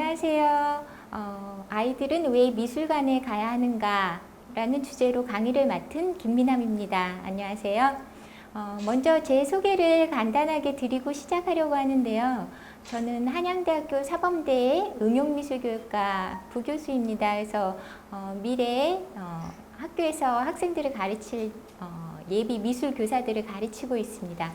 안녕하세요. 아이들은 왜 미술관에 가야 하는가? 라는 주제로 강의를 맡은 김미남입니다. 안녕하세요. 먼저 제 소개를 간단하게 드리고 시작하려고 하는데요. 저는 한양대학교 사범대의 응용미술교육과 부교수입니다. 그래서 미래에 학교에서 학생들을 가르칠 예비 미술교사들을 가르치고 있습니다.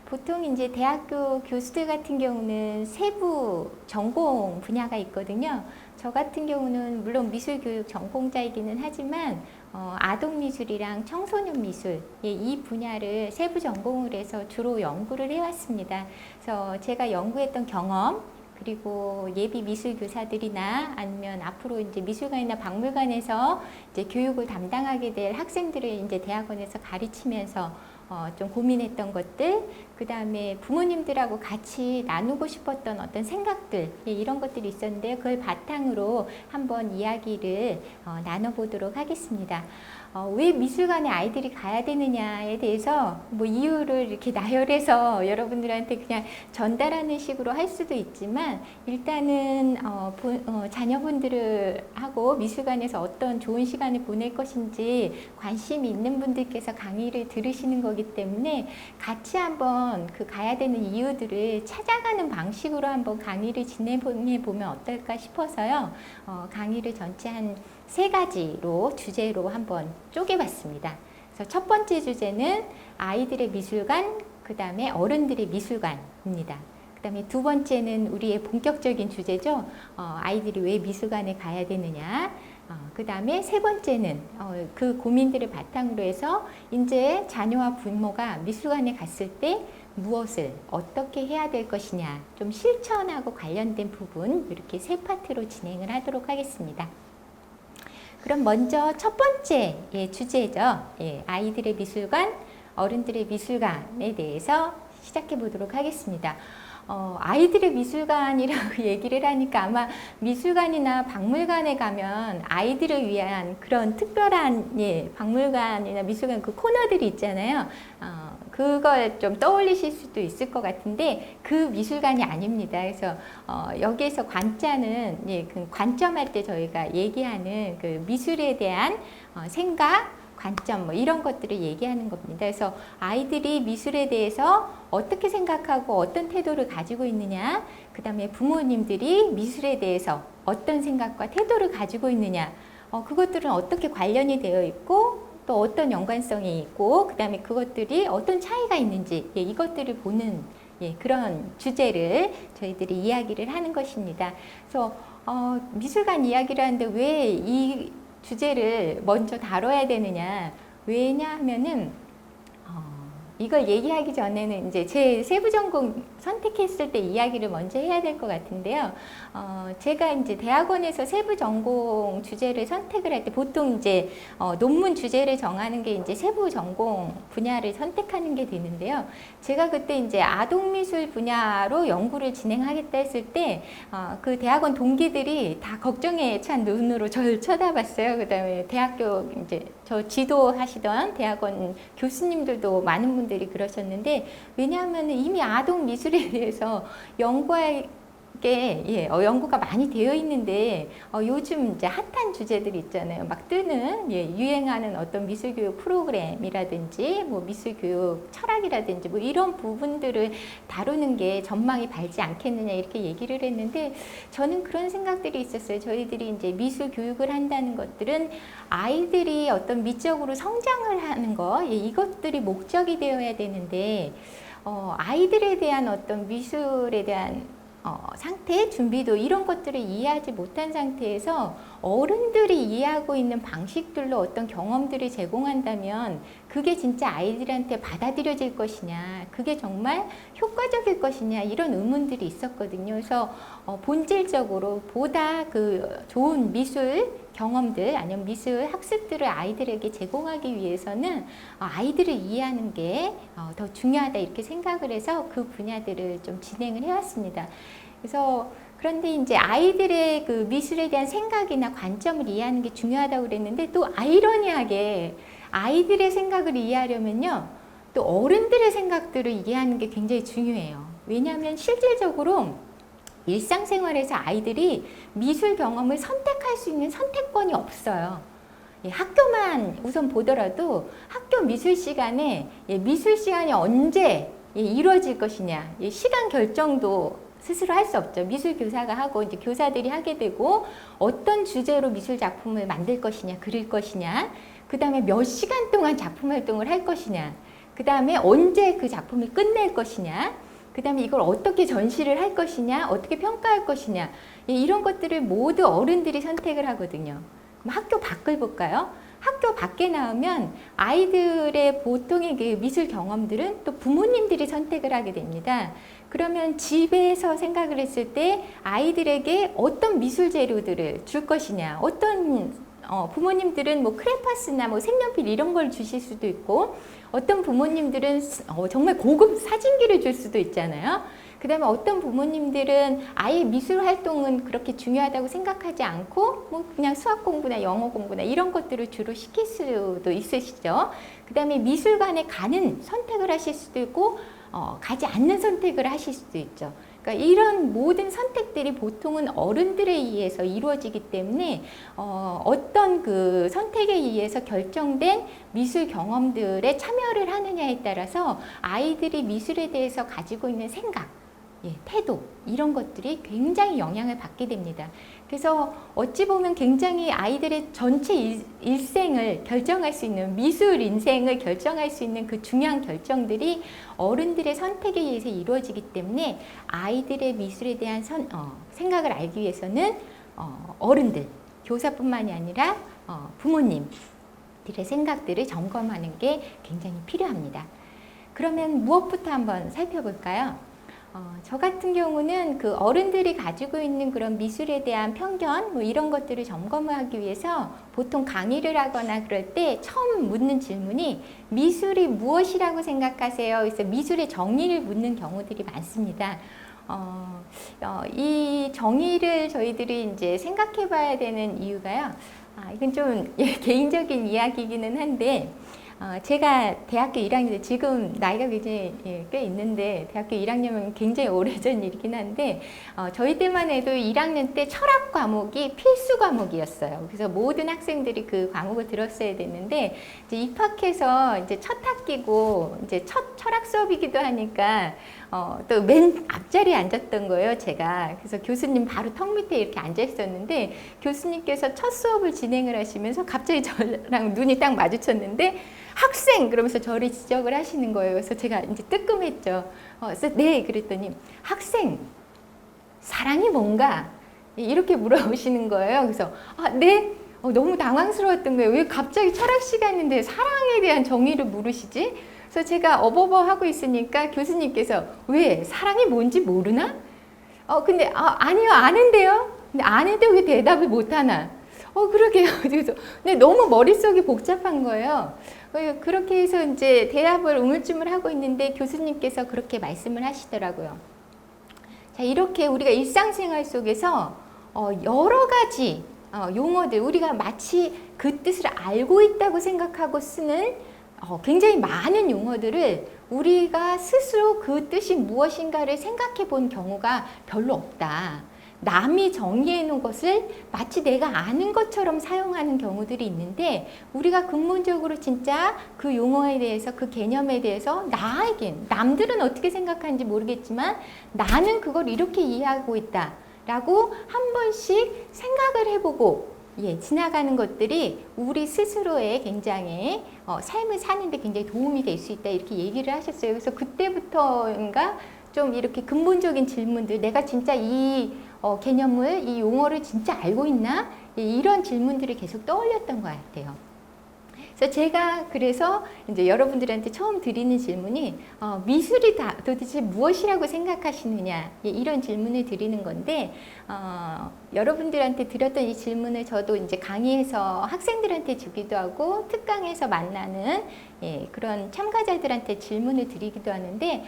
보통 이제 대학교 교수들 같은 경우는 세부 전공 분야가 있거든요. 저 같은 경우는 물론 미술교육 전공자이기는 하지만 아동미술이랑 청소년미술 이 분야를 세부 전공을 해서 주로 연구를 해왔습니다. 그래서 제가 연구했던 경험 그리고 예비 미술교사들이나 아니면 앞으로 이제 미술관이나 박물관에서 이제 교육을 담당하게 될 학생들을 이제 대학원에서 가르치면서 좀 고민했던 것들, 그 다음에 부모님들하고 같이 나누고 싶었던 어떤 생각들, 이런 것들이 있었는데 그걸 바탕으로 한번 이야기를 나눠보도록 하겠습니다. 왜 미술관에 아이들이 가야 되느냐에 대해서 뭐 이유를 이렇게 나열해서 여러분들한테 그냥 전달하는 식으로 할 수도 있지만 일단은 자녀분들하고 미술관에서 어떤 좋은 시간을 보낼 것인지 관심이 있는 분들께서 강의를 들으시는 거기 때문에 같이 한번 그 가야 되는 이유들을 찾아가는 방식으로 한번 강의를 진행해 보면 어떨까 싶어서요. 강의를 전체 한 3가지로 주제로 한번 쪼개봤습니다. 그래서 첫 번째 주제는 아이들의 미술관, 그 다음에 어른들의 미술관입니다. 그 다음에 두 번째는 우리의 본격적인 주제죠. 아이들이 왜 미술관에 가야 되느냐. 그 다음에 세 번째는 그 고민들을 바탕으로 해서 이제 자녀와 부모가 미술관에 갔을 때 무엇을 어떻게 해야 될 것이냐, 좀 실천하고 관련된 부분 이렇게 3파트로 진행을 하도록 하겠습니다. 그럼 먼저 첫 번째 주제죠. 아이들의 미술관, 어른들의 미술관에 대해서 시작해 보도록 하겠습니다. 아이들의 미술관이라고 얘기를 하니까 아마 미술관이나 박물관에 가면 아이들을 위한 그런 특별한 박물관이나 미술관 그 코너들이 있잖아요. 그걸 좀 떠올리실 수도 있을 것 같은데 그 미술관이 아닙니다. 그래서 여기에서 관자는 그 관점할 때 저희가 얘기하는 그 미술에 대한 생각, 관점 뭐 이런 것들을 얘기하는 겁니다. 그래서 아이들이 미술에 대해서 어떻게 생각하고 어떤 태도를 가지고 있느냐, 그 다음에 부모님들이 미술에 대해서 어떤 생각과 태도를 가지고 있느냐, 그것들은 어떻게 관련이 되어 있고 또 어떤 연관성이 있고 그 다음에 그것들이 어떤 차이가 있는지 이것들을 보는 그런 주제를 저희들이 이야기를 하는 것입니다. 그래서 미술관 이야기를 하는데 왜 이 주제를 먼저 다뤄야 되느냐, 왜냐하면은 이걸 얘기하기 전에는 이제 제 세부 전공 선택했을 때 이야기를 먼저 해야 될 것 같은데요. 제가 이제 대학원에서 세부 전공 주제를 선택을 할 때 보통 이제 논문 주제를 정하는 게 이제 세부 전공 분야를 선택하는 게 되는데요. 제가 그때 이제 아동미술 분야로 연구를 진행하겠다 했을 때 그 대학원 동기들이 다 걱정에 찬 눈으로 저를 쳐다봤어요. 그다음에 대학교 이제 저 지도하시던 대학원 교수님들도 많은 분들이 그러셨는데 왜냐하면 이미 아동 미술에 대해서 연구할 게 연구가 많이 되어 있는데 요즘 이제 핫한 주제들이 있잖아요. 막 뜨는 유행하는 어떤 미술교육 프로그램이라든지 뭐 미술교육 철학이라든지 뭐 이런 부분들을 다루는 게 전망이 밝지 않겠느냐 이렇게 얘기를 했는데 저는 그런 생각들이 있었어요. 저희들이 이제 미술 교육을 한다는 것들은 아이들이 어떤 미적으로 성장을 하는 거 이것들이 목적이 되어야 되는데 아이들에 대한 어떤 미술에 대한 상태, 준비도 이런 것들을 이해하지 못한 상태에서 어른들이 이해하고 있는 방식들로 어떤 경험들을 제공한다면 그게 진짜 아이들한테 받아들여질 것이냐, 그게 정말 효과적일 것이냐 이런 의문들이 있었거든요. 그래서 본질적으로 보다 그 좋은 미술 경험들 아니면 미술 학습들을 아이들에게 제공하기 위해서는 아이들을 이해하는 게 더 중요하다 이렇게 생각을 해서 그 분야들을 좀 진행을 해왔습니다. 그래서 그런데 이제 아이들의 그 미술에 대한 생각이나 관점을 이해하는 게 중요하다고 그랬는데 또 아이러니하게 아이들의 생각을 이해하려면요 또 어른들의 생각들을 이해하는 게 굉장히 중요해요. 왜냐하면 실질적으로 일상생활에서 아이들이 미술 경험을 선택할 수 있는 선택권이 없어요. 예, 학교만 우선 보더라도 학교 미술 시간에 미술 시간이 언제 이루어질 것이냐, 시간 결정도 스스로 할 수 없죠. 미술 교사가 하고 이제 교사들이 하게 되고 어떤 주제로 미술 작품을 만들 것이냐, 그릴 것이냐, 그 다음에 몇 시간 동안 작품 활동을 할 것이냐, 그 다음에 언제 그 작품을 끝낼 것이냐, 그 다음에 이걸 어떻게 전시를 할 것이냐, 어떻게 평가할 것이냐, 이런 것들을 모두 어른들이 선택을 하거든요. 그럼 학교 밖을 볼까요? 학교 밖에 나오면 아이들의 보통의 그 미술 경험들은 또 부모님들이 선택을 하게 됩니다. 그러면 집에서 생각을 했을 때 아이들에게 어떤 미술 재료들을 줄 것이냐, 어떤 부모님들은 뭐 크레파스나 뭐 색연필 이런 걸 주실 수도 있고, 어떤 부모님들은 정말 고급 사진기를 줄 수도 있잖아요. 그 다음에 어떤 부모님들은 아예 미술 활동은 그렇게 중요하다고 생각하지 않고 뭐 그냥 수학 공부나 영어 공부나 이런 것들을 주로 시킬 수도 있으시죠. 그 다음에 미술관에 가는 선택을 하실 수도 있고 가지 않는 선택을 하실 수도 있죠. 그러니까 이런 모든 선택들이 보통은 어른들에 의해서 이루어지기 때문에 어떤 그 선택에 의해서 결정된 미술 경험들에 참여를 하느냐에 따라서 아이들이 미술에 대해서 가지고 있는 생각, 태도 이런 것들이 굉장히 영향을 받게 됩니다. 그래서 어찌 보면 굉장히 아이들의 전체 일생을 결정할 수 있는, 미술 인생을 결정할 수 있는 그 중요한 결정들이 어른들의 선택에 의해서 이루어지기 때문에 아이들의 미술에 대한 생각을 알기 위해서는 어른들, 교사뿐만이 아니라 부모님들의 생각들을 점검하는 게 굉장히 필요합니다. 그러면 무엇부터 한번 살펴볼까요? 저 같은 경우는 그 어른들이 가지고 있는 그런 미술에 대한 편견 뭐 이런 것들을 점검하기 위해서 보통 강의를 하거나 그럴 때 처음 묻는 질문이 미술이 무엇이라고 생각하세요? 그래서 미술의 정의를 묻는 경우들이 많습니다. 이 정의를 저희들이 이제 생각해 봐야 되는 이유가요. 이건 좀 개인적인 이야기이기는 한데 제가 대학교 1학년 때, 지금 나이가 굉장히 꽤 있는데 대학교 1학년은 굉장히 오래전 일이긴 한데 저희 때만 해도 1학년 때 철학 과목이 필수 과목이었어요. 그래서 모든 학생들이 그 과목을 들었어야 됐는데 이제 입학해서 이제 첫 학기고 이제 첫 철학 수업이기도 하니까 또 맨 앞자리에 앉았던 거예요, 제가. 그래서 교수님 바로 턱 밑에 이렇게 앉아 있었는데 교수님께서 첫 수업을 진행을 하시면서 갑자기 저랑 눈이 딱 마주쳤는데 학생! 그러면서 저를 지적을 하시는 거예요. 그래서 제가 이제 뜨끔했죠. 그래서 네, 그랬더니 학생, 사랑이 뭔가? 이렇게 물어보시는 거예요. 그래서 네? 너무 당황스러웠던 거예요. 왜 갑자기 철학 시간인데 사랑에 대한 정의를 물으시지? 그래서 제가 어버버 하고 있으니까 교수님께서 왜 사랑이 뭔지 모르나? 근데 아니요, 아는데요. 근데 아는데 왜 대답을 못 하나? 그러게요. 그래서 근데 너무 머릿속이 복잡한 거예요. 그렇게 해서 이제 대답을 우물쭈물하고 있는데 교수님께서 그렇게 말씀을 하시더라고요. 자, 이렇게 우리가 일상생활 속에서 여러 가지 용어들, 우리가 마치 그 뜻을 알고 있다고 생각하고 쓰는 굉장히 많은 용어들을 우리가 스스로 그 뜻이 무엇인가를 생각해 본 경우가 별로 없다. 남이 정의해 놓은 것을 마치 내가 아는 것처럼 사용하는 경우들이 있는데 우리가 근본적으로 진짜 그 용어에 대해서, 그 개념에 대해서 나에겐, 남들은 어떻게 생각하는지 모르겠지만 나는 그걸 이렇게 이해하고 있다 라고 한 번씩 생각을 해보고 지나가는 것들이 우리 스스로의 굉장히 삶을 사는데 굉장히 도움이 될 수 있다 이렇게 얘기를 하셨어요. 그래서 그때부터인가 좀 이렇게 근본적인 질문들, 내가 진짜 이 개념을, 이 용어를 진짜 알고 있나? 이런 질문들이 계속 떠올렸던 것 같아요. 그래서 제가 그래서 이제 여러분들한테 처음 드리는 질문이 미술이 도대체 무엇이라고 생각하시느냐 이런 질문을 드리는 건데 여러분들한테 드렸던 이 질문을 저도 이제 강의에서 학생들한테 주기도 하고 특강에서 만나는 그런 참가자들한테 질문을 드리기도 하는데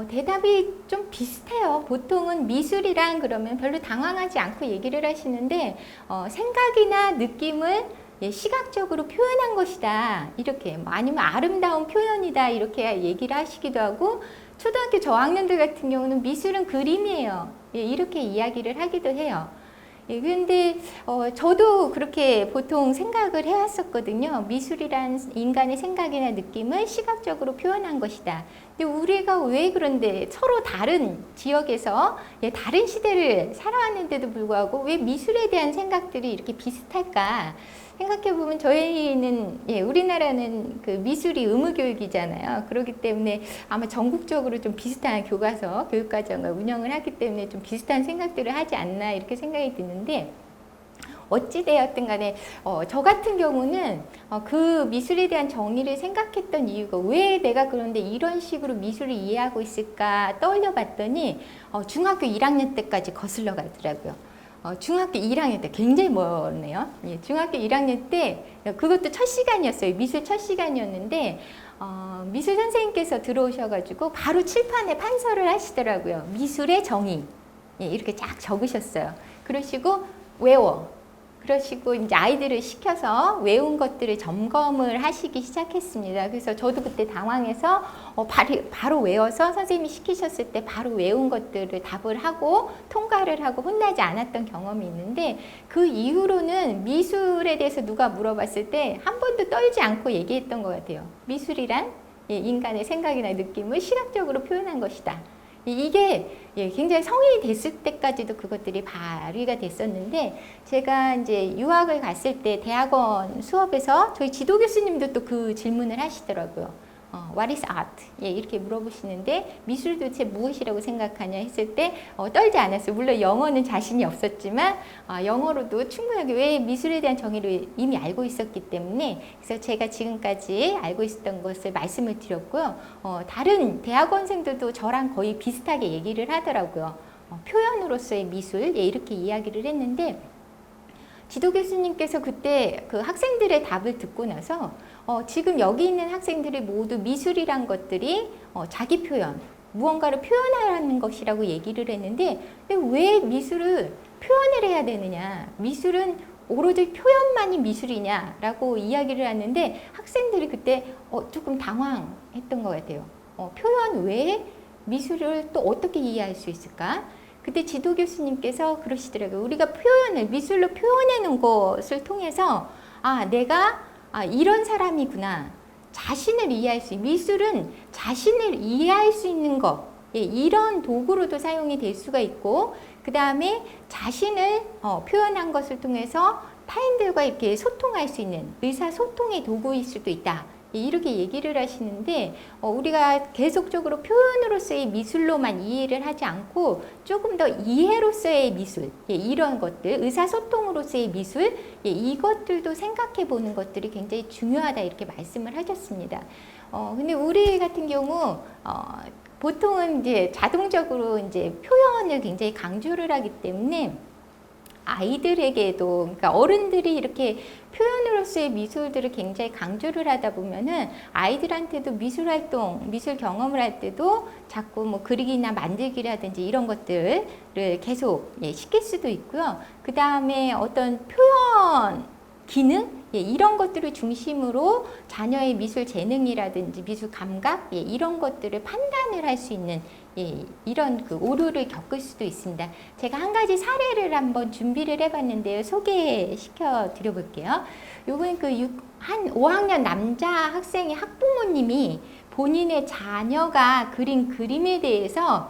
대답이 좀 비슷해요. 보통은 미술이란 그러면 별로 당황하지 않고 얘기를 하시는데 생각이나 느낌을 시각적으로 표현한 것이다 이렇게, 아니면 아름다운 표현이다 이렇게 얘기를 하시기도 하고, 초등학교 저학년들 같은 경우는 미술은 그림이에요. 예, 이렇게 이야기를 하기도 해요. 예, 그런데 저도 그렇게 보통 생각을 해왔었거든요. 미술이란 인간의 생각이나 느낌을 시각적으로 표현한 것이다. 근데 우리가 왜 그런데 서로 다른 지역에서 다른 시대를 살아왔는데도 불구하고 왜 미술에 대한 생각들이 이렇게 비슷할까? 생각해보면 저희는 우리나라는 그 미술이 의무교육이잖아요. 그렇기 때문에 아마 전국적으로 좀 비슷한 교과서, 교육과정을 운영을 하기 때문에 좀 비슷한 생각들을 하지 않나 이렇게 생각이 드는데 어찌되었든 간에 저 같은 경우는 그 미술에 대한 정의를 생각했던 이유가 왜 내가 그런데 이런 식으로 미술을 이해하고 있을까 떠올려 봤더니 중학교 1학년 때까지 거슬러 가더라고요. 중학교 1학년 때 굉장히 멀네요. 예, 중학교 1학년 때 그것도 첫 시간이었어요. 미술 첫 시간이었는데 미술 선생님께서 들어오셔가지고 바로 칠판에 판서를 하시더라고요. 미술의 정의 이렇게 쫙 적으셨어요. 그러시고 외워. 그러시고 이제 아이들을 시켜서 외운 것들을 점검을 하시기 시작했습니다. 그래서 저도 그때 당황해서 바로 외워서 선생님이 시키셨을 때 바로 외운 것들을 답을 하고 통과를 하고 혼나지 않았던 경험이 있는데 그 이후로는 미술에 대해서 누가 물어봤을 때 한 번도 떨지 않고 얘기했던 것 같아요. 미술이란 인간의 생각이나 느낌을 시각적으로 표현한 것이다. 이게 굉장히 성인이 됐을 때까지도 그것들이 발휘가 됐었는데 제가 이제 유학을 갔을 때 대학원 수업에서 저희 지도 교수님도 또 그 질문을 하시더라고요. What is art? 이렇게 물어보시는데 미술 도대체 무엇이라고 생각하냐 했을 때 떨지 않았어요. 물론 영어는 자신이 없었지만 영어로도 충분하게 왜 미술에 대한 정의를 이미 알고 있었기 때문에 그래서 제가 지금까지 알고 있었던 것을 말씀을 드렸고요. 다른 대학원생들도 저랑 거의 비슷하게 얘기를 하더라고요. 표현으로서의 미술 이렇게 이야기를 했는데 지도 교수님께서 그때 그 학생들의 답을 듣고 나서 지금 여기 있는 학생들이 모두 미술이란 것들이 자기 표현, 무언가를 표현하는 것이라고 얘기를 했는데 왜 미술을 표현을 해야 되느냐? 미술은 오로지 표현만이 미술이냐라고 이야기를 하는데 학생들이 그때 조금 당황했던 것 같아요. 표현 외에 미술을 또 어떻게 이해할 수 있을까? 그때 지도 교수님께서 그러시더라고요. 우리가 표현을 미술로 표현하는 것을 통해서 내가 이런 사람이구나. 자신을 이해할 수 있는 미술은 자신을 이해할 수 있는 것 이런 도구로도 사용이 될 수가 있고 그 다음에 자신을 표현한 것을 통해서 타인들과 이렇게 소통할 수 있는 의사소통의 도구일 수도 있다. 이렇게 얘기를 하시는데 우리가 계속적으로 표현으로서의 미술로만 이해를 하지 않고 조금 더 이해로서의 미술 이런 것들 의사소통으로서의 미술 이것들도 생각해 보는 것들이 굉장히 중요하다 이렇게 말씀을 하셨습니다. 근데 우리 같은 경우 보통은 이제 자동적으로 이제 표현을 굉장히 강조를 하기 때문에 아이들에게도 그러니까 어른들이 이렇게 표현으로서의 미술들을 굉장히 강조를 하다 보면은 아이들한테도 미술 활동, 미술 경험을 할 때도 자꾸 뭐 그리기나 만들기라든지 이런 것들을 계속 시킬 수도 있고요. 그 다음에 어떤 표현 기능 이런 것들을 중심으로 자녀의 미술 재능이라든지 미술 감각 이런 것들을 판단을 할 수 있는 이런 그 오류를 겪을 수도 있습니다. 제가 한 가지 사례를 한번 준비를 해봤는데요. 소개시켜 드려볼게요. 요번 한 5학년 남자 학생의 학부모님이 본인의 자녀가 그린 그림에 대해서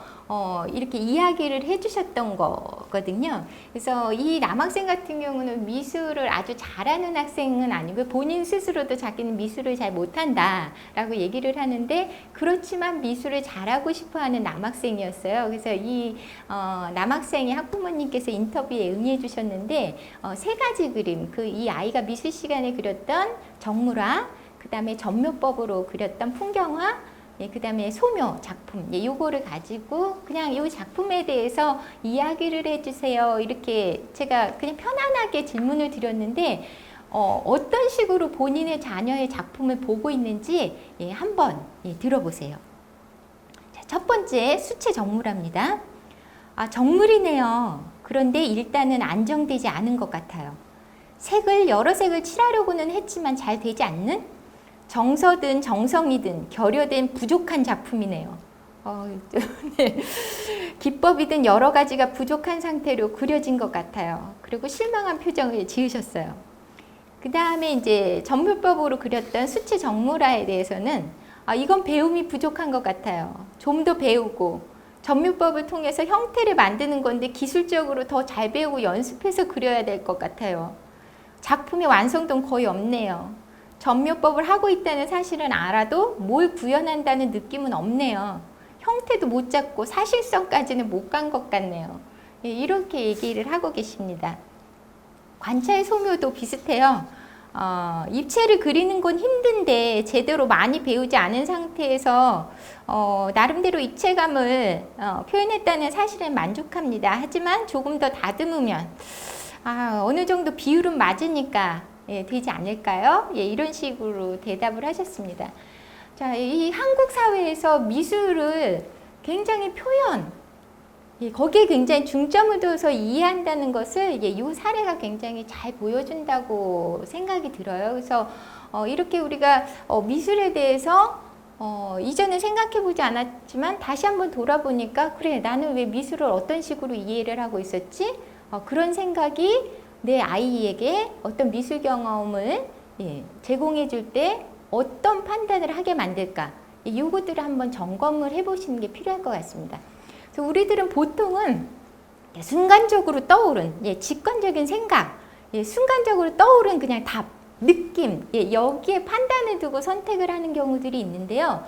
이렇게 이야기를 해주셨던 거거든요. 그래서 이 남학생 같은 경우는 미술을 아주 잘하는 학생은 아니고 본인 스스로도 자기는 미술을 잘 못한다라고 얘기를 하는데 그렇지만 미술을 잘하고 싶어하는 남학생이었어요. 그래서 이 남학생의 학부모님께서 인터뷰에 응해 주셨는데 세 가지 그림, 이 아이가 미술 시간에 그렸던 정물화, 그 다음에 전묘법으로 그렸던 풍경화, 그 다음에 소묘 작품, 요거를 가지고 그냥 이 작품에 대해서 이야기를 해주세요. 이렇게 제가 그냥 편안하게 질문을 드렸는데 어떤 식으로 본인의 자녀의 작품을 보고 있는지 한번 들어보세요. 자, 첫 번째 수채 정물화입니다. 정물이네요. 그런데 일단은 안정되지 않은 것 같아요. 여러 색을 칠하려고는 했지만 잘 되지 않는 정서든 정성이든 결여된 부족한 작품이네요. 네. 기법이든 여러 가지가 부족한 상태로 그려진 것 같아요. 그리고 실망한 표정을 지으셨어요. 그 다음에 이제 전물법으로 그렸던 수치 정물화에 대해서는 이건 배움이 부족한 것 같아요. 좀 더 배우고 전물법을 통해서 형태를 만드는 건데 기술적으로 더 잘 배우고 연습해서 그려야 될 것 같아요. 작품의 완성도는 거의 없네요. 전묘법을 하고 있다는 사실은 알아도 뭘 구현한다는 느낌은 없네요. 형태도 못 잡고 사실성까지는 못 간 것 같네요. 이렇게 얘기를 하고 계십니다. 관찰 소묘도 비슷해요. 입체를 그리는 건 힘든데 제대로 많이 배우지 않은 상태에서 나름대로 입체감을 표현했다는 사실에 만족합니다. 하지만 조금 더 다듬으면 어느 정도 비율은 맞으니까 되지 않을까요? 이런 식으로 대답을 하셨습니다. 자, 이 한국 사회에서 미술을 굉장히 거기에 굉장히 중점을 둬서 이해한다는 것을 이 사례가 굉장히 잘 보여준다고 생각이 들어요. 그래서 이렇게 우리가 미술에 대해서 이전에 생각해보지 않았지만 다시 한번 돌아보니까 그래, 나는 왜 미술을 어떤 식으로 이해를 하고 있었지? 그런 생각이 내 아이에게 어떤 미술 경험을 제공해 줄 때 어떤 판단을 하게 만들까? 이것들을 한번 점검을 해보시는 게 필요할 것 같습니다. 그래서 우리들은 보통은 순간적으로 떠오른 직관적인 생각, 순간적으로 떠오른 그냥 답, 느낌, 여기에 판단을 두고 선택을 하는 경우들이 있는데요.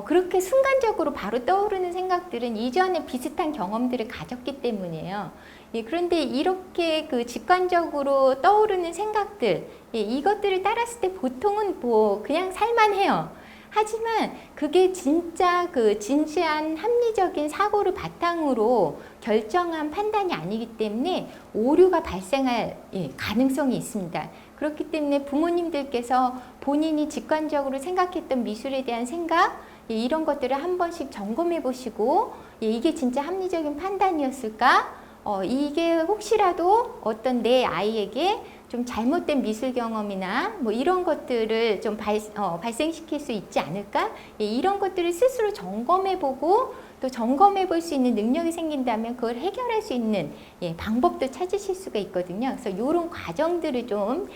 그렇게 순간적으로 바로 떠오르는 생각들은 이전에 비슷한 경험들을 가졌기 때문이에요. 그런데 이렇게 그 직관적으로 떠오르는 생각들, 이것들을 따랐을 때 보통은 그냥 살만해요. 하지만 그게 진짜 그 진지한 합리적인 사고를 바탕으로 결정한 판단이 아니기 때문에 오류가 발생할 가능성이 있습니다. 그렇기 때문에 부모님들께서 본인이 직관적으로 생각했던 미술에 대한 생각, 이런 것들을 한 번씩 점검해 보시고 이게 진짜 합리적인 판단이었을까? 이게 혹시라도 어떤 내 아이에게 좀 잘못된 미술 경험이나 이런 것들을 좀 발생시킬 수 있지 않을까? 이런 것들을 스스로 점검해보고 또 점검해볼 수 있는 능력이 생긴다면 그걸 해결할 수 있는 방법도 찾으실 수가 있거든요. 그래서 이런 과정들을 좀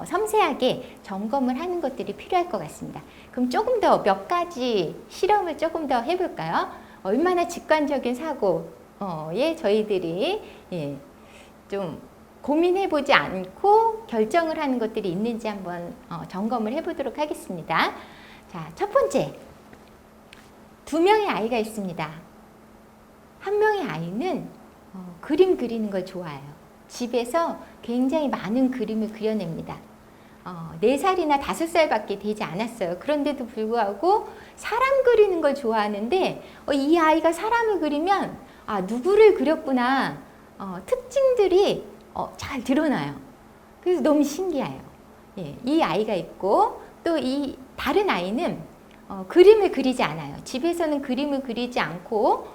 섬세하게 점검을 하는 것들이 필요할 것 같습니다. 그럼 조금 더 몇 가지 실험을 조금 더 해볼까요? 얼마나 직관적인 사고에 저희들이 좀 고민해보지 않고 결정을 하는 것들이 있는지 한번 점검을 해보도록 하겠습니다. 자, 첫 번째, 2명의 아이가 있습니다. 한 명의 아이는 그림 그리는 걸 좋아해요. 집에서 굉장히 많은 그림을 그려냅니다. 4살이나 5살밖에 되지 않았어요. 그런데도 불구하고 사람 그리는 걸 좋아하는데 이 아이가 사람을 그리면 누구를 그렸구나 특징들이 잘 드러나요. 그래서 너무 신기해요. 이 아이가 있고 또 이 다른 아이는 그림을 그리지 않아요. 집에서는 그림을 그리지 않고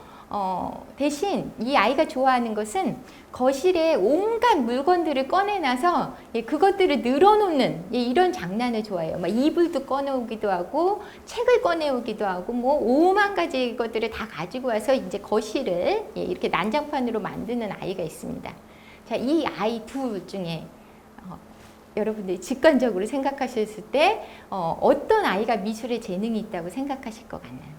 대신 이 아이가 좋아하는 것은 거실에 온갖 물건들을 꺼내놔서 그것들을 늘어놓는 이런 장난을 좋아해요. 막 이불도 꺼내오기도 하고 책을 꺼내오기도 하고 오만 가지 것들을 다 가지고 와서 이제 거실을 이렇게 난장판으로 만드는 아이가 있습니다. 자, 이 아이 둘 중에 여러분들이 직관적으로 생각하셨을 때 어떤 아이가 미술에 재능이 있다고 생각하실 것 같나요?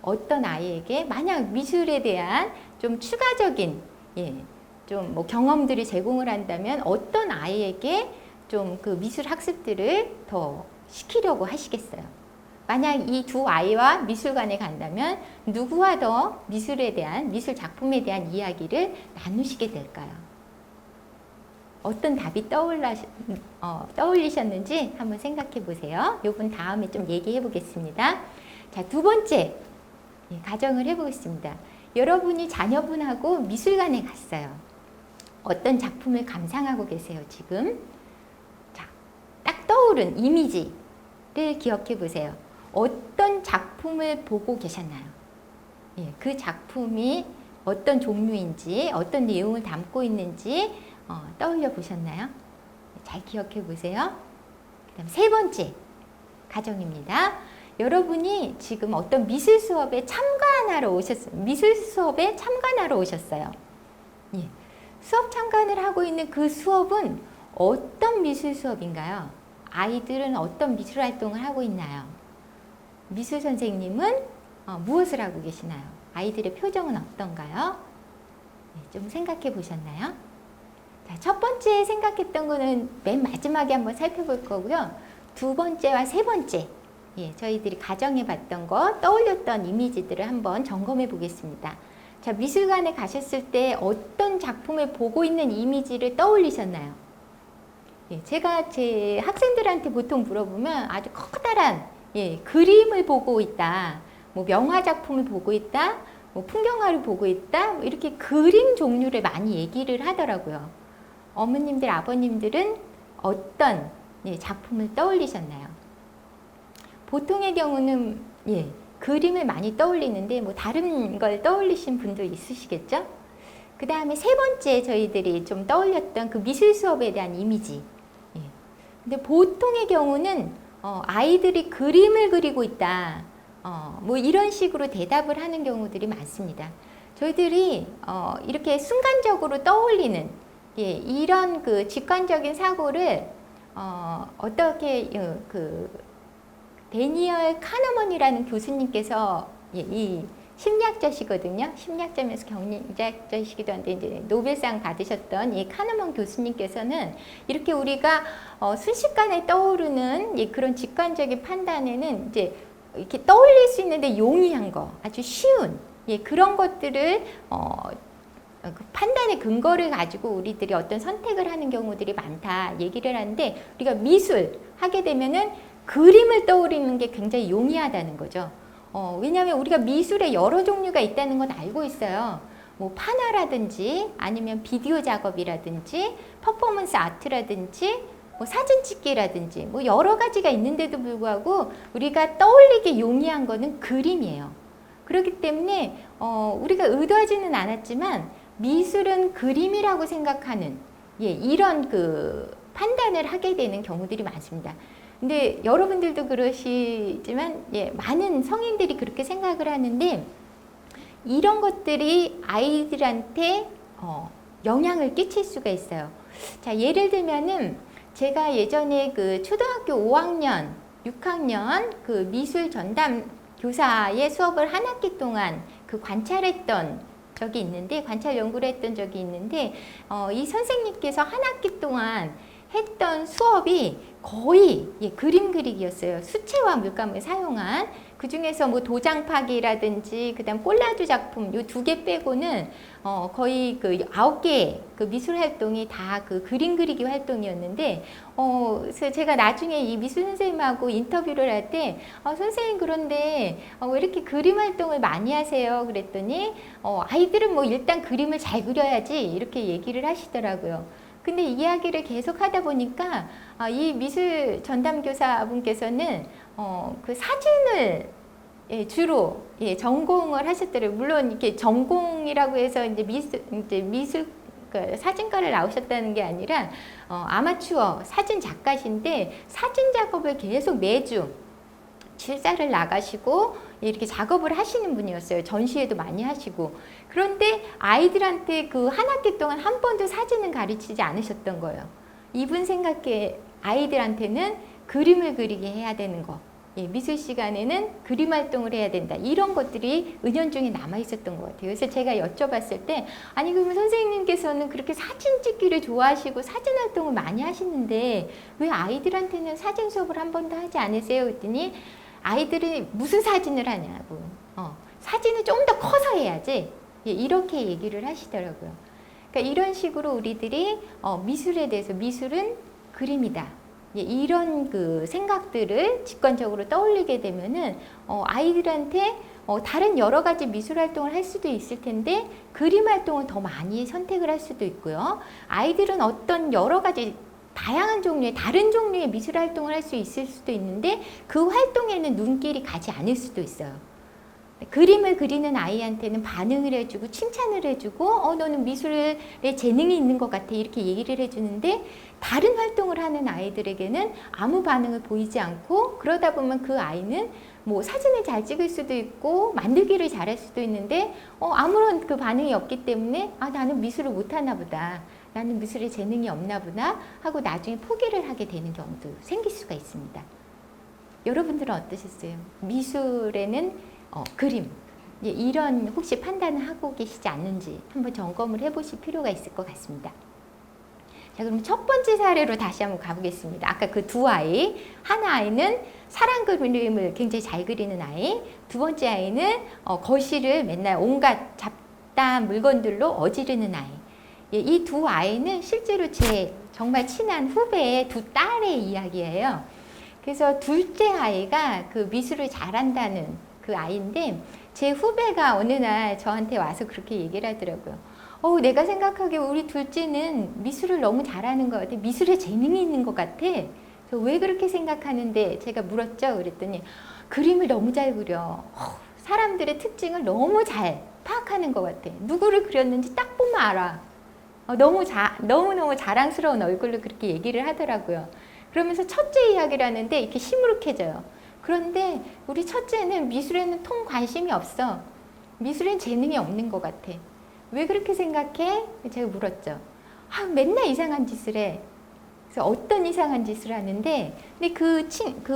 어떤 아이에게 만약 미술에 대한 좀 추가적인 좀 경험들이 제공을 한다면 어떤 아이에게 좀 그 미술 학습들을 더 시키려고 하시겠어요? 만약 이 두 아이와 미술관에 간다면 누구와 더 미술에 대한 미술 작품에 대한 이야기를 나누시게 될까요? 어떤 답이 떠올리셨는지 한번 생각해 보세요. 요번 다음에 좀 얘기해 보겠습니다. 자, 2번째 가정을 해보겠습니다. 여러분이 자녀분하고 미술관에 갔어요. 어떤 작품을 감상하고 계세요, 지금? 자, 딱 떠오른 이미지를 기억해 보세요. 어떤 작품을 보고 계셨나요? 그 작품이 어떤 종류인지, 어떤 내용을 담고 있는지 떠올려 보셨나요? 잘 기억해 보세요. 그 다음 3번째 가정입니다. 여러분이 지금 어떤 미술 수업에 참관하러 오셨어요. 미술 수업에 참관하러 오셨어요. 예. 수업 참관을 하고 있는 그 수업은 어떤 미술 수업인가요? 아이들은 어떤 미술 활동을 하고 있나요? 미술 선생님은 무엇을 하고 계시나요? 아이들의 표정은 어떤가요? 네, 좀 생각해 보셨나요? 자, 첫 번째 생각했던 거는 맨 마지막에 한번 살펴볼 거고요. 두 번째와 세 번째, 예, 저희들이 가정해 봤던 거, 떠올렸던 이미지들을 한번 점검해 보겠습니다. 자, 미술관에 가셨을 때 어떤 작품을 보고 있는 이미지를 떠올리셨나요? 예, 제가 제 학생들한테 보통 물어보면 아주 커다란 그림을 보고 있다, 뭐 명화 작품을 보고 있다, 뭐 풍경화를 보고 있다, 뭐 이렇게 그림 종류를 많이 얘기를 하더라고요. 어머님들, 아버님들은 어떤 작품을 떠올리셨나요? 보통의 경우는 그림을 많이 떠올리는데 뭐 다른 걸 떠올리신 분도 있으시겠죠? 그 다음에 세 번째 저희들이 좀 떠올렸던 그 미술 수업에 대한 이미지. 근데 보통의 경우는 아이들이 그림을 그리고 있다. 뭐 이런 식으로 대답을 하는 경우들이 많습니다. 저희들이 이렇게 순간적으로 떠올리는 이런 그 직관적인 사고를 어떻게 그 데니얼 카너먼이라는 교수님께서 이 심리학자시거든요. 심리학자면서 경제학자시기도 한데 이제 노벨상 받으셨던 이 카너먼 교수님께서는 이렇게 우리가 순식간에 떠오르는 그런 직관적인 판단에는 이제 이렇게 떠올릴 수 있는데 용이한 거, 아주 쉬운 그런 것들을 그 판단의 근거를 가지고 우리들이 어떤 선택을 하는 경우들이 많다 얘기를 하는데, 우리가 미술 하게 되면은 그림을 떠올리는 게 굉장히 용이하다는 거죠. 왜냐하면 우리가 미술에 여러 종류가 있다는 건 알고 있어요. 뭐 판화라든지 아니면 비디오 작업이라든지 퍼포먼스 아트라든지 뭐 사진 찍기라든지 뭐 여러 가지가 있는데도 불구하고 우리가 떠올리기 용이한 거는 그림이에요. 그렇기 때문에 우리가 의도하지는 않았지만 미술은 그림이라고 생각하는 이런 그 판단을 하게 되는 경우들이 많습니다. 근데 여러분들도 그러시지만 많은 성인들이 그렇게 생각을 하는데, 이런 것들이 아이들한테 영향을 끼칠 수가 있어요. 자, 예를 들면은 제가 예전에 그 초등학교 5학년, 6학년 그 미술 전담 교사의 수업을 한 학기 동안 그 관찰했던 적이 있는데, 관찰 연구를 했던 적이 있는데, 이 선생님께서 한 학기 동안 했던 수업이 거의 그림 그리기였어요. 수채화 물감을 사용한, 그 중에서 뭐 도장파기라든지 그다음 콜라주 작품 요 2개 빼고는 거의 그 9개 그 미술 활동이 다 그 그림 그리기 활동이었는데, 그래서 제가 나중에 이 미술 선생님하고 인터뷰를 할 때 선생님 그런데 왜 이렇게 그림 활동을 많이 하세요? 그랬더니 아이들은 뭐 일단 그림을 잘 그려야지 이렇게 얘기를 하시더라고요. 근데 이야기를 계속 하다 보니까 이 미술 전담교사분께서는 그 사진을 주로 전공을 하셨더라고요. 물론 이렇게 전공이라고 해서 이제 미술 그 사진과를 나오셨다는 게 아니라 아마추어 사진 작가신데, 사진 작업을 계속 매주 출사를 나가시고 이렇게 작업을 하시는 분이었어요. 전시회도 많이 하시고. 그런데 아이들한테 그 한 학기 동안 한 번도 사진은 가르치지 않으셨던 거예요. 이분 생각에 아이들한테는 그림을 그리게 해야 되는 거, 미술 시간에는 그림 활동을 해야 된다, 이런 것들이 은연중에 남아 있었던 것 같아요. 그래서 제가 여쭤봤을 때, 아니 그러면 선생님께서는 그렇게 사진 찍기를 좋아하시고 사진 활동을 많이 하시는데 왜 아이들한테는 사진 수업을 한 번도 하지 않으세요? 그랬더니 아이들이 무슨 사진을 하냐고, 사진을 좀 더 커서 해야지, 이렇게 얘기를 하시더라고요. 그러니까 이런 식으로 우리들이 미술에 대해서, 미술은 그림이다, 이런 그 생각들을 직관적으로 떠올리게 되면은 아이들한테 다른 여러 가지 미술 활동을 할 수도 있을 텐데 그림 활동을 더 많이 선택을 할 수도 있고요. 아이들은 어떤 여러 가지 다양한 종류의, 다른 종류의 미술 활동을 할 수 있을 수도 있는데 그 활동에는 눈길이 가지 않을 수도 있어요. 그림을 그리는 아이한테는 반응을 해주고 칭찬을 해주고 너는 미술에 재능이 있는 것 같아 이렇게 얘기를 해주는데, 다른 활동을 하는 아이들에게는 아무 반응을 보이지 않고, 그러다 보면 그 아이는 뭐 사진을 잘 찍을 수도 있고 만들기를 잘할 수도 있는데 아무런 그 반응이 없기 때문에 나는 미술을 못하나 보다. 나는 미술에 재능이 없나 보다 하고 나중에 포기를 하게 되는 경우도 생길 수가 있습니다. 여러분들은 어떠셨어요? 미술에는 그림 이런 혹시 판단을 하고 계시지 않는지 한번 점검을 해보실 필요가 있을 것 같습니다. 자, 그럼 첫 번째 사례로 다시 한번 가보겠습니다. 아까 그 두 아이, 한 아이는 사랑 그림을 굉장히 잘 그리는 아이, 두 번째 아이는 거실을 맨날 온갖 잡다한 물건들로 어지르는 아이. 예, 이 두 아이는 실제로 제 정말 친한 후배의 두 딸의 이야기예요. 그래서 둘째 아이가 그 미술을 잘한다는 그 아이인데 제 후배가 어느 날 저한테 와서 그렇게 얘기를 하더라고요. 내가 생각하기에 우리 둘째는 미술을 너무 잘하는 것 같아. 미술에 재능이 있는 것 같아. 그래서 왜 그렇게 생각하는데 제가 물었죠. 그랬더니 그림을 너무 잘 그려. 사람들의 특징을 너무 잘 파악하는 것 같아. 누구를 그렸는지 딱 보면 알아. 너무너무 자랑스러운 얼굴로 그렇게 얘기를 하더라고요. 그러면서 첫째 이야기를 하는데 이렇게 시무룩해져요. 그런데 우리 첫째는 미술에는 통 관심이 없어. 미술엔 재능이 없는 것 같아. 왜 그렇게 생각해? 제가 물었죠. 맨날 이상한 짓을 해. 그래서 어떤 이상한 짓을 하는데, 근데 그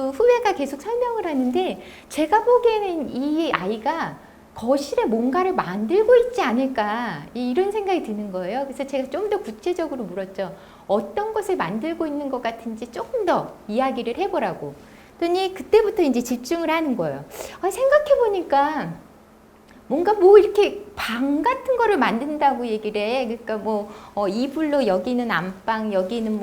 후배가 계속 설명을 하는데, 제가 보기에는 이 아이가 거실에 뭔가를 만들고 있지 않을까, 이런 생각이 드는 거예요. 그래서 제가 좀 더 구체적으로 물었죠. 어떤 것을 만들고 있는 것 같은지 조금 더 이야기를 해보라고. 그랬더니 그때부터 이제 집중을 하는 거예요. 생각해보니까, 뭔가 이렇게 방 같은 거를 만든다고 얘기를 해. 그러니까 이불로 여기는 안방, 여기는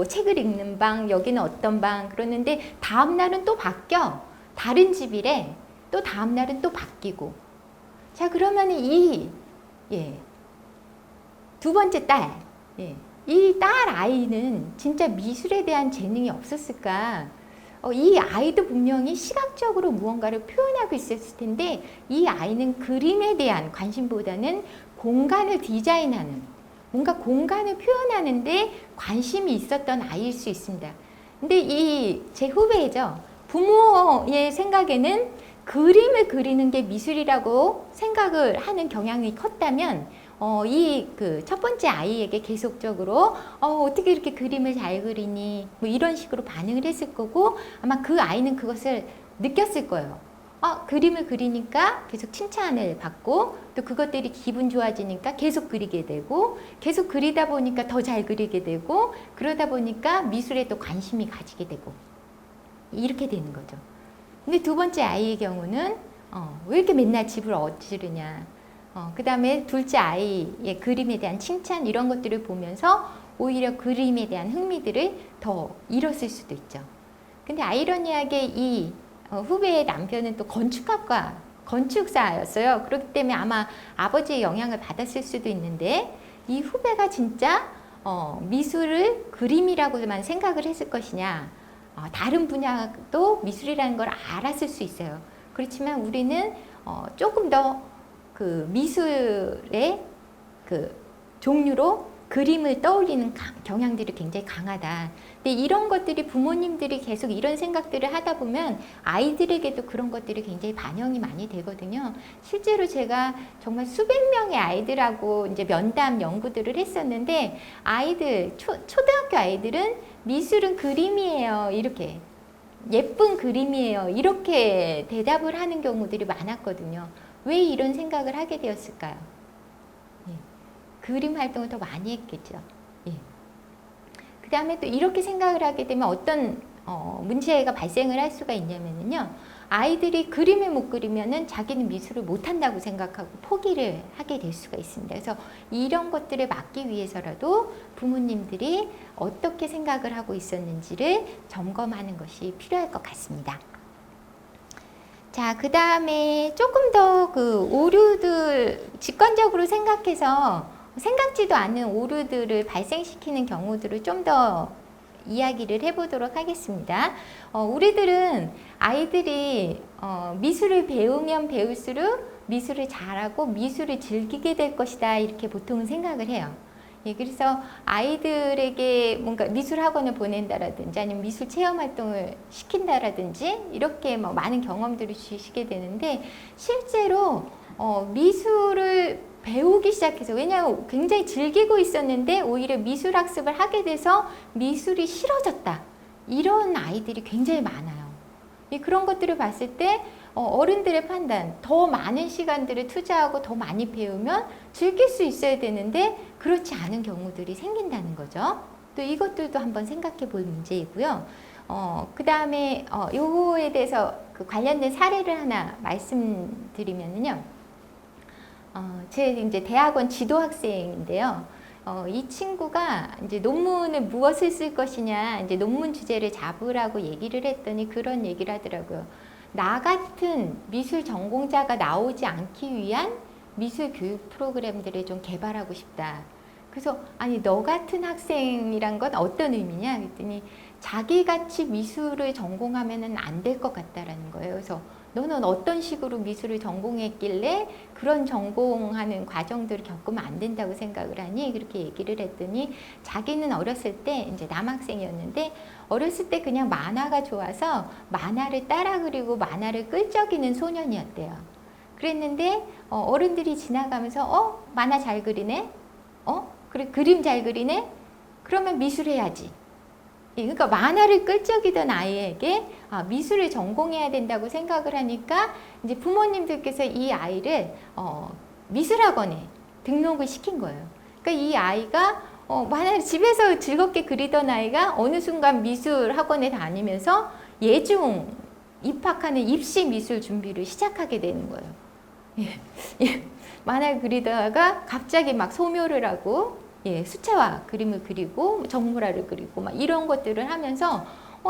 책을 읽는 방, 여기는 어떤 방. 그러는데 다음날은 또 바뀌어. 다른 집이래. 또 다음날은 또 바뀌고. 자, 그러면 두 번째 딸. 이 딸 아이는 진짜 미술에 대한 재능이 없었을까? 이 아이도 분명히 시각적으로 무언가를 표현하고 있었을 텐데 이 아이는 그림에 대한 관심보다는 공간을 디자인하는 뭔가 공간을 표현하는데 관심이 있었던 아이일 수 있습니다. 근데 제 후배죠. 부모의 생각에는 그림을 그리는 게 미술이라고 생각을 하는 경향이 컸다면 그 첫 번째 아이에게 계속적으로 어떻게 이렇게 그림을 잘 그리니 이런 식으로 반응을 했을 거고 아마 그 아이는 그것을 느꼈을 거예요. 그림을 그리니까 계속 칭찬을 받고 또 그것들이 기분 좋아지니까 계속 그리게 되고 계속 그리다 보니까 더 잘 그리게 되고 그러다 보니까 미술에 또 관심이 가지게 되고 이렇게 되는 거죠. 근데 두 번째 아이의 경우는 왜 이렇게 맨날 집을 어지르냐. 그 다음에 둘째 아이의 그림에 대한 칭찬 이런 것들을 보면서 오히려 그림에 대한 흥미들을 더 잃었을 수도 있죠. 근데 아이러니하게 이 후배의 남편은 또 건축사였어요. 그렇기 때문에 아마 아버지의 영향을 받았을 수도 있는데 이 후배가 진짜 미술을 그림이라고만 생각을 했을 것이냐 다른 분야도 미술이라는 걸 알았을 수 있어요. 그렇지만 우리는 조금 더 그 미술의 그 종류로 그림을 떠올리는 경향들이 굉장히 강하다. 근데 이런 것들이 부모님들이 계속 이런 생각들을 하다 보면 아이들에게도 그런 것들이 굉장히 반영이 많이 되거든요. 실제로 제가 정말 수백 명의 아이들하고 이제 면담 연구들을 했었는데 아이들, 초등학교 아이들은 미술은 그림이에요. 이렇게. 예쁜 그림이에요. 이렇게 대답을 하는 경우들이 많았거든요. 왜 이런 생각을 하게 되었을까요? 그림 활동을 더 많이 했겠죠. 그 다음에 또 이렇게 생각을 하게 되면 어떤 문제가 발생을 할 수가 있냐면요. 아이들이 그림을 못 그리면은 자기는 미술을 못한다고 생각하고 포기를 하게 될 수가 있습니다. 그래서 이런 것들을 막기 위해서라도 부모님들이 어떻게 생각을 하고 있었는지를 점검하는 것이 필요할 것 같습니다. 자, 그 다음에 조금 더 그 오류들 직관적으로 생각해서 생각지도 않은 오류들을 발생시키는 경우들을 좀 더 이야기를 해보도록 하겠습니다. 우리들은 아이들이 미술을 배우면 배울수록 미술을 잘하고 미술을 즐기게 될 것이다 이렇게 보통은 생각을 해요. 예, 그래서 아이들에게 뭔가 미술 학원을 보낸다라든지 아니면 미술 체험 활동을 시킨다라든지 이렇게 뭐 많은 경험들을 주시게 되는데 실제로 미술을 배우기 시작해서 왜냐하면 굉장히 즐기고 있었는데 오히려 미술 학습을 하게 돼서 미술이 싫어졌다. 이런 아이들이 굉장히 많아요. 그런 것들을 봤을 때 어른들의 판단, 더 많은 시간들을 투자하고 더 많이 배우면 즐길 수 있어야 되는데 그렇지 않은 경우들이 생긴다는 거죠. 또 이것들도 한번 생각해 볼 문제이고요. 그 다음에 요거에 대해서 그 관련된 사례를 하나 말씀드리면요. 제 이제 대학원 지도 학생인데요. 이 친구가 이제 논문을 무엇을 쓸 것이냐, 이제 논문 주제를 잡으라고 얘기를 했더니 그런 얘기를 하더라고요. 나 같은 미술 전공자가 나오지 않기 위한 미술 교육 프로그램들을 좀 개발하고 싶다. 그래서 아니 너 같은 학생이란 건 어떤 의미냐 그랬더니 자기같이 미술을 전공하면은 안 될 것 같다라는 거예요. 그래서 너는 어떤 식으로 미술을 전공했길래 그런 전공하는 과정들을 겪으면 안 된다고 생각을 하니? 그렇게 얘기를 했더니 자기는 어렸을 때 이제 남학생이었는데 어렸을 때 그냥 만화가 좋아서 만화를 따라 그리고 만화를 끌적이는 소년이었대요. 그랬는데 어른들이 지나가면서 만화 잘 그리네? 그래 그림 잘 그리네? 그러면 미술해야지. 그러니까 만화를 끌적이던 아이에게 미술을 전공해야 된다고 생각을 하니까 이제 부모님들께서 이 아이를 미술학원에 등록을 시킨 거예요. 그러니까 이 아이가 만화를 집에서 즐겁게 그리던 아이가 어느 순간 미술학원에 다니면서 예중 입학하는 입시 미술 준비를 시작하게 되는 거예요. 만화를 그리다가 갑자기 막 소묘를 하고 수채화 그림을 그리고 정물화를 그리고 막 이런 것들을 하면서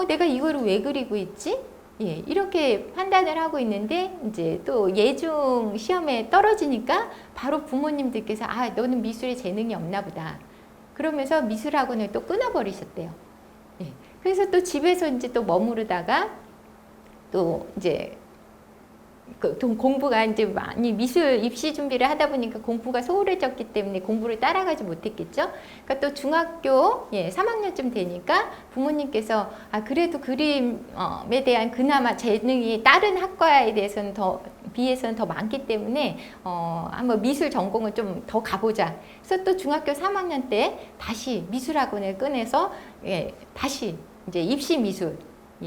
내가 이거를 왜 그리고 있지? 이렇게 판단을 하고 있는데 이제 또 예중 시험에 떨어지니까 바로 부모님들께서 너는 미술에 재능이 없나 보다. 그러면서 미술학원을 또 끊어버리셨대요. 그래서 또 집에서 이제 또 머무르다가 또 이제 공부가 이제 많이 미술 입시 준비를 하다 보니까 공부가 소홀해졌기 때문에 공부를 따라가지 못했겠죠. 그러니까 또 중학교 3학년쯤 되니까 부모님께서 그래도 그림에 대한 그나마 재능이 다른 학과에 대해서는 비해서는 더 많기 때문에 한번 미술 전공을 좀 더 가보자. 그래서 또 중학교 3학년 때 다시 미술학원을 꺼내서 다시 이제 입시 미술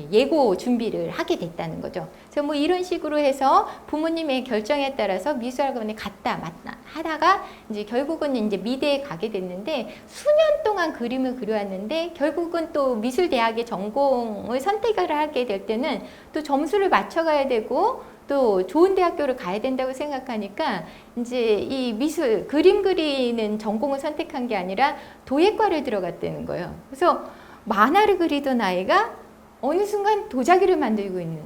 예고 준비를 하게 됐다는 거죠. 그래서 뭐 이런 식으로 해서 부모님의 결정에 따라서 미술학원에 갔다 맞다 하다가 이제 결국은 이제 미대에 가게 됐는데 수년 동안 그림을 그려왔는데 결국은 또 미술대학의 전공을 선택을 하게 될 때는 또 점수를 맞춰가야 되고 또 좋은 대학교를 가야 된다고 생각하니까 이제 이 미술 그림 그리는 전공을 선택한 게 아니라 도예과를 들어갔다는 거예요. 그래서 만화를 그리던 아이가 어느 순간 도자기를 만들고 있는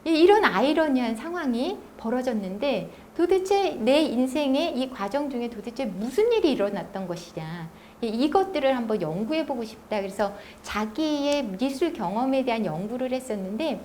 이런 아이러니한 상황이 벌어졌는데 도대체 내 인생의 이 과정 중에 도대체 무슨 일이 일어났던 것이냐 이것들을 한번 연구해보고 싶다. 그래서 자기의 미술 경험에 대한 연구를 했었는데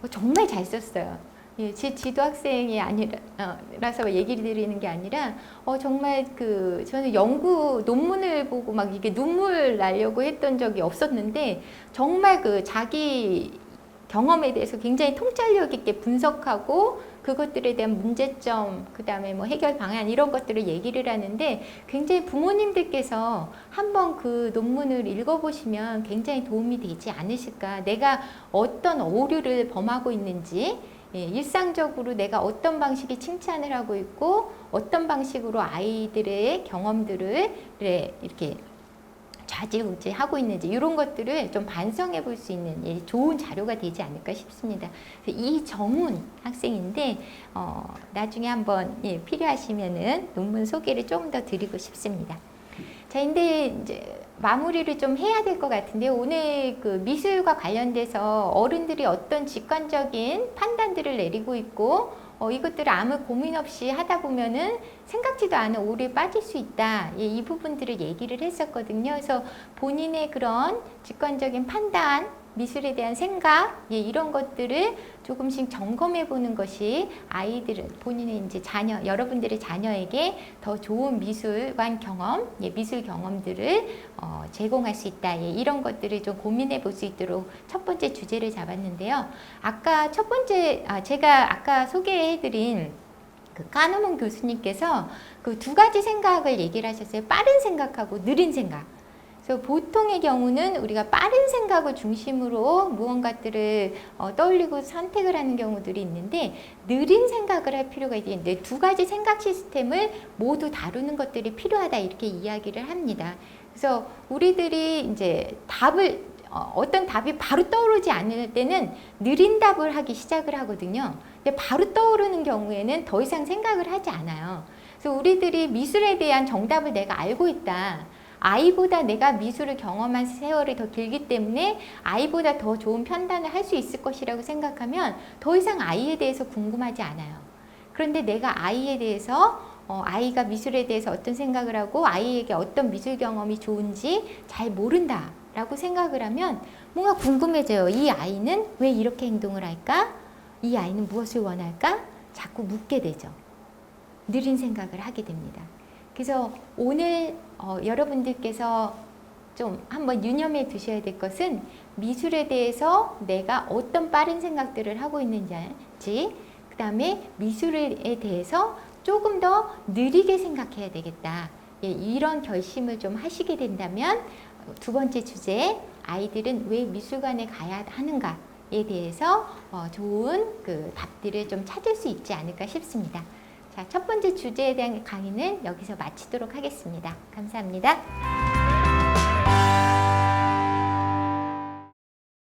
정말 잘 썼어요. 제 지도 학생이 아니라서 얘기를 드리는 게 아니라 정말 저는 연구 논문을 보고 막 이게 눈물 나려고 했던 적이 없었는데 정말 자기 경험에 대해서 굉장히 통찰력 있게 분석하고 그것들에 대한 문제점, 그 다음에 뭐 해결 방안 이런 것들을 얘기를 하는데 굉장히 부모님들께서 한번 그 논문을 읽어보시면 굉장히 도움이 되지 않으실까. 내가 어떤 오류를 범하고 있는지 일상적으로 내가 어떤 방식의 칭찬을 하고 있고 어떤 방식으로 아이들의 경험들을 이렇게 좌지우지하고 있는지 이런 것들을 좀 반성해 볼 수 있는 좋은 자료가 되지 않을까 싶습니다. 이정훈 학생인데 나중에 한번 필요하시면은 논문 소개를 좀 더 드리고 싶습니다. 자, 근데 이제 마무리를 좀 해야 될 것 같은데 오늘 미술과 관련돼서 어른들이 어떤 직관적인 판단들을 내리고 있고 이것들을 아무 고민 없이 하다 보면은 생각지도 않은 오류에 빠질 수 있다. 이 부분들을 얘기를 했었거든요. 그래서 본인의 그런 직관적인 판단 미술에 대한 생각, 이런 것들을 조금씩 점검해 보는 것이 아이들은 본인의 이제 자녀, 여러분들의 자녀에게 더 좋은 미술관 경험, 미술 경험들을 제공할 수 있다. 이런 것들을 좀 고민해 볼 수 있도록 첫 번째 주제를 잡았는데요. 아까 첫 번째, 제가 아까 소개해-드린 그 까누문 교수님께서 그 두 가지 생각을 얘기를 하셨어요. 빠른 생각하고 느린 생각. 그래서 보통의 경우는 우리가 빠른 생각을 중심으로 무언가들을 떠올리고 선택을 하는 경우들이 있는데 느린 생각을 할 필요가 있는데 두 가지 생각 시스템을 모두 다루는 것들이 필요하다 이렇게 이야기를 합니다. 그래서 우리들이 이제 어떤 답이 바로 떠오르지 않을 때는 느린 답을 하기 시작을 하거든요. 근데 바로 떠오르는 경우에는 더 이상 생각을 하지 않아요. 그래서 우리들이 미술에 대한 정답을 내가 알고 있다. 아이보다 내가 미술을 경험한 세월이 더 길기 때문에 아이보다 더 좋은 판단을 할 수 있을 것이라고 생각하면 더 이상 아이에 대해서 궁금하지 않아요. 그런데 내가 아이에 대해서 아이가 미술에 대해서 어떤 생각을 하고 아이에게 어떤 미술 경험이 좋은지 잘 모른다 라고 생각을 하면 뭔가 궁금해져요. 이 아이는 왜 이렇게 행동을 할까? 이 아이는 무엇을 원할까? 자꾸 묻게 되죠. 느린 생각을 하게 됩니다. 그래서 오늘 여러분들께서 좀 한번 유념해 두셔야 될 것은 미술에 대해서 내가 어떤 빠른 생각들을 하고 있는지, 그 다음에 미술에 대해서 조금 더 느리게 생각해야 되겠다. 이런 결심을 좀 하시게 된다면 두 번째 주제, 아이들은 왜 미술관에 가야 하는가에 대해서 좋은 그 답들을 좀 찾을 수 있지 않을까 싶습니다. 자, 첫 번째 주제에 대한 강의는 여기서 마치도록 하겠습니다. 감사합니다.